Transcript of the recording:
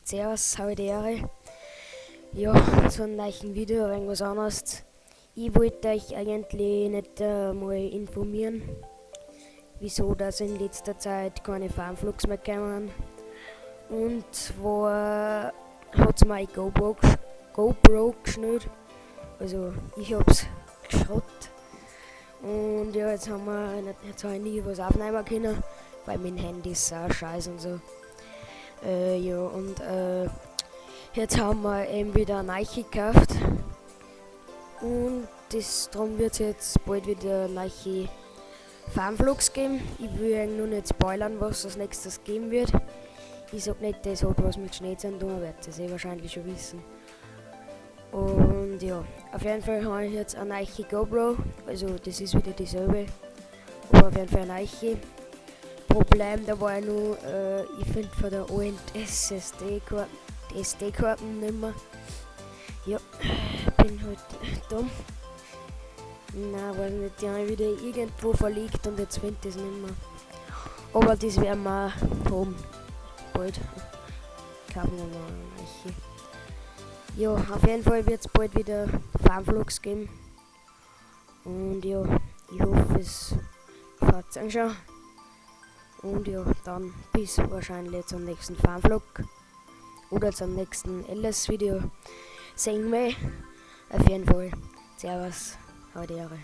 Servus, habe die Ehre. Ja, zu einem neuen Video, irgendwas anderes. Ich wollte euch eigentlich nicht mal informieren, wieso dass in letzter Zeit keine Farmvlogs mehr kommen. Und zwar hat es mir eine GoPro geschnürt. Also ich hab's geschrott. Und ja, jetzt habe ich nie was aufnehmen können, weil mein Handy ist auch scheiße und so. Jetzt haben wir eben wieder eine neue gekauft. Und darum wird es jetzt bald wieder neue Farmvlogs geben. Ich will eigentlich nur nicht spoilern, was als nächstes geben wird. Ich sag nicht, das hat was mit Schnee zu tun, werdet ihr wahrscheinlich schon wissen. Und ja, auf jeden Fall habe ich jetzt eine neue GoPro, also das ist wieder dieselbe, aber auf jeden Fall eine neue. Problem dabei nur, ich finde von der alten SSD-Karten, die SD-Karten nicht mehr. Ja, bin halt dumm. Nein, weiß nicht, die habe ich wieder irgendwo verlegt und jetzt finde ich es nicht mehr. Aber das werden wir haben. Bald. Kaufen wir mal eine neue. Ja, auf jeden Fall wird es bald wieder Farmvlogs geben. Und ja, ich hoffe, es gefällt euch schon. Und ja, dann bis wahrscheinlich zum nächsten Farmvlog oder zum nächsten LS-Video. Sehen wir. Auf jeden Fall. Servus, habe die Ehre.